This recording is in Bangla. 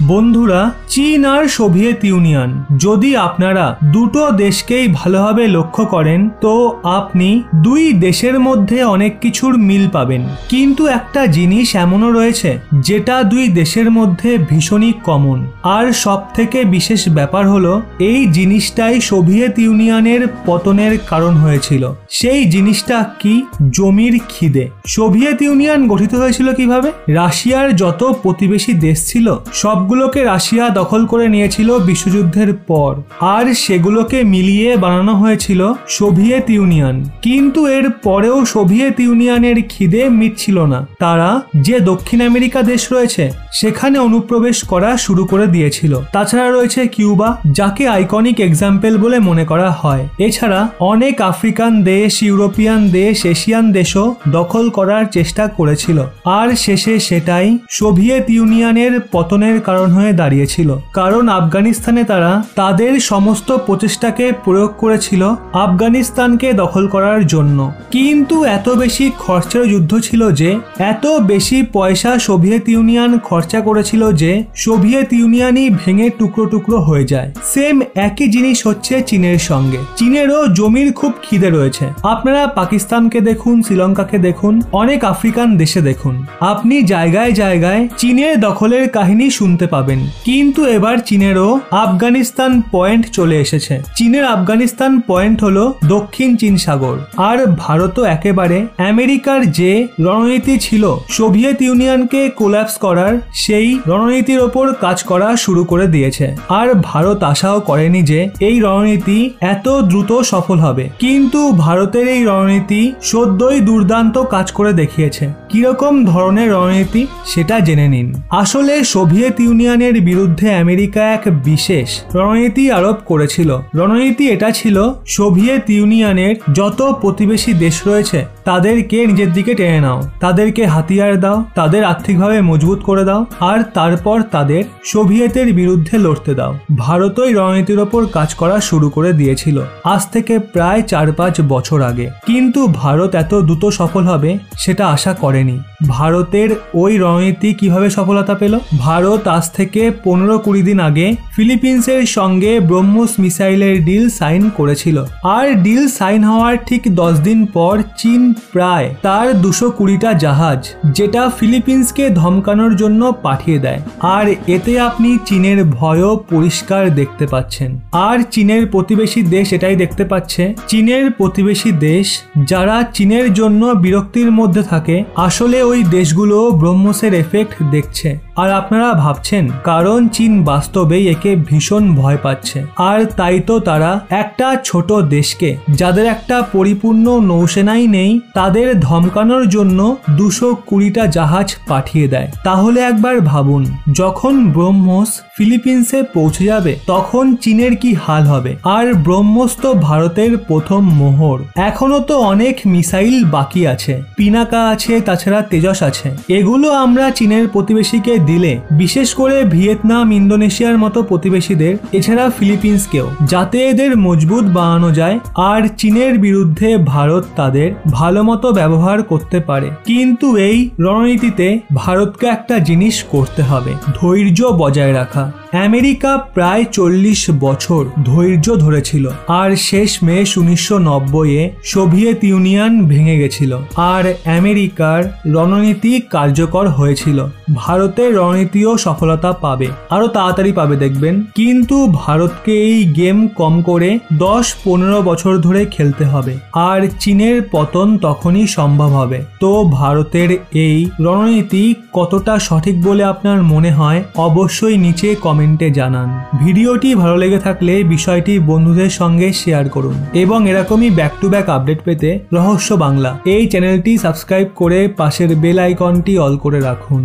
বন্ধুরা, চীন আর সোভিয়েত ইউনিয়ন, যদি আপনারা দুটো দেশকেই ভালোভাবে লক্ষ্য করেন তো আপনি দুই দেশের মধ্যে অনেক কিছুর মিল পাবেন। কিন্তু একটা জিনিস এমনও রয়েছে যেটা দুই দেশের মধ্যে ভীষণই কমন, আর সব থেকে বিশেষ ব্যাপার হলো এই জিনিসটাই সোভিয়েত ইউনিয়নের পতনের কারণ হয়েছিল। সেই জিনিসটা কি? জমির খিদে। সোভিয়েত ইউনিয়ন গঠিত হয়েছিল কিভাবে? রাশিয়ার যত প্রতিবেশী দেশ ছিল সবগুলোকে রাশিয়া দখল করে নিয়েছিল বিশ্বযুদ্ধের পর, আর সেগুলোকে মিলিয়ে বানানো হয়েছিল সোভিয়েত ইউনিয়ন। কিন্তু এর পরেও সোভিয়েত ইউনিয়নের খিদে মিটছিল না। তারা যে দক্ষিণ আমেরিকা দেশ রয়েছে সেখানে অনুপ্রবেশ করা শুরু করে দিয়েছিল। তাছাড়া রয়েছে কিউবা, যাকে আইকনিক এক্সাম্পল বলে মনে করা হয়। এছাড়া অনেক আফ্রিকান দেশ, ইউরোপিয়ান দেশ, এশিয়ান দেশও দখল করার চেষ্টা করেছিল, আর শেষে সেটাই সোভিয়েত ইউনিয়নের পতনের কারণ হয়ে দাঁড়িয়েছিল। কারণ আফগানিস্তানে তারা তাদের সমস্ত প্রচেষ্টাকে প্রয়োগ করেছিল আফগানিস্তানকে দখল করার জন্য। কিন্তু এত বেশি খরচার যুদ্ধ ছিল যে, এত বেশি পয়সা সোভিয়েত ইউনিয়ন খরচা করেছিল যে সোভিয়েত ইউনিয়নই ভেঙে টুকরো টুকরো হয়ে যায়। সেম একই জিনিস হচ্ছে চীনের সঙ্গে। চীনেরও জমির খুব খিদে রয়েছে। আপনারা পাকিস্তানকে দেখুন, শ্রীলঙ্কাকে দেখুন, অনেক আফ্রিকান দেশে দেখুন, আপনি জায়গায় জায়গায় চীনের দখলের কাহিনী শুনতে পাবেন। কিন্তু এবার চীনেরও আফগানিস্তান পয়েন্ট চলে এসেছে। চীনের আফগানিস্তান পয়েন্ট হলো দক্ষিণ চীন সাগর। আর ভারতও একেবারে আমেরিকার যে রণনীতি ছিল সোভিয়েত ইউনিয়নকে কোল্যাপস করার, সেই রণনীতির ওপর কাজ করা শুরু করে দিয়েছে। আর ভারত আশাও করেনি যে এই রণনীতি এত দ্রুত সফল হবে। কিন্তু ভারতের এই রণনীতি সদ্যই দুর্দান্ত কাজ করে দেখিয়েছে। কিরকম ধরনের রণনীতি সেটা জেনে নিন। আসলে সোভিয়েত ইউনিয়নের বিরুদ্ধে আমেরিকা এক বিশেষ রণনীতি আরোপ করেছিল। রণনীতি এটা ছিল, সোভিয়েত ইউনিয়নের যত প্রতিবেশী দেশ রয়েছে তাদেরকে নিজের দিকে টেনে নাও, তাদেরকে হাতিয়ার দাও, তাদের আর্থিকভাবে মজবুত করে দাও, আর তারপর তাদের সোভিয়েতের বিরুদ্ধে লড়তে দাও। ভারত ওই রণনীতির ওপর কাজ করা শুরু করে দিয়েছিল আজ থেকে প্রায় 4-5 বছর আগে। কিন্তু ভারত এত দ্রুত সফল হবে সেটা আশা করেনি। ভারতের ওই রণনীতি কিভাবে সফলতা পেল? ভারত আজ থেকে 15-20 দিন আগে ফিলিপিন্সের সঙ্গে ব্রহ্মোস মিসাইলের ডিল সাইন করেছিল। আর ডিল সাইন হওয়ার ঠিক 10 দিন পর চীন প্রায় তার 220টা জাহাজ, যেটা ফিলিপিন্সকে ধমকানোর জন্য পাঠিয়ে দেয়। আর এতে আপনি চীনের ভয়ও পরিষ্কার দেখতে পাচ্ছেন। আর চীনের প্রতিবেশী দেশ এটাই দেখতে পাচ্ছে। চীনের প্রতিবেশী দেশ যারা চীনের জন্য বিরক্তির মধ্যে থাকে, আসলে ওই দেশগুলো ব্রহ্মোসের এফেক্ট দেখছে। আর আপনারা ভাবছেন কারণ চীন বাস্তবেই একে ভীষণ ভয় পাচ্ছে। আর তাই তো তারা একটা ছোট দেশকে, যাদের একটা পরিপূর্ণ নৌসেনাই নেই, তাদের ধমকানোর জন্য 220টা জাহাজ পাঠিয়ে দেয়। তাহলে একবার ভাবুন, যখন ব্রহ্মোস ফিলিপিন্সে পৌঁছে যাবে তখন চীনের কি হাল হবে। আর ব্রহ্মোস তো ভারতের প্রথম মোহর। এখনো তো অনেক মিসাইল বাকি আছে, পিনাকা আছে, তাছাড়া তেজস আছে। এগুলো আমরা চীনের প্রতিবেশীকে দিলে, বিশেষ করে ভিয়েতনাম, ইন্দোনেশিয়ার মতো প্রতিবেশীদের, এছাড়া ফিলিপিন্সকেও, যাতে এদের মজবুত বানানো যায় আর চীনের বিরুদ্ধে ভারত তাদের ভালো মতো ব্যবহার করতে পারে। কিন্তু এই রণনীতিতে ভারতকে একটা জিনিস করতে হবে, ধৈর্য বজায় রাখা। আমেরিকা প্রায় 40 বছর ধৈর্য ধরেছিল, আর শেষমেশ 1990-এ সোভিয়েত ইউনিয়ন ভেঙে গেছিল আর আমেরিকার রণনীতি কার্যকর হয়েছিল। ভারতের রণনীতিও সফলতা পাবে, আরো তাড়াতাড়ি পাবে দেখবেন। কিন্তু ভারতকে এই গেম কম করে 10-15 বছর ধরে খেলতে হবে, আর চীনের পতন তখনই সম্ভব হবে। তো ভারতের এই রণনীতি কতটা সঠিক বলে আপনার মনে হয় অবশ্যই নিচে কমেন্টে জানান। ভিডিওটি ভালো লেগে থাকলে বিষয়টি বন্ধুদের সঙ্গে শেয়ার করুন, এবং এরকমই ব্যাক টু ব্যাক আপডেট পেতে রহস্য বাংলা এই চ্যানেলটি সাবস্ক্রাইব করে পাশের বেল আইকনটি অল করে রাখুন।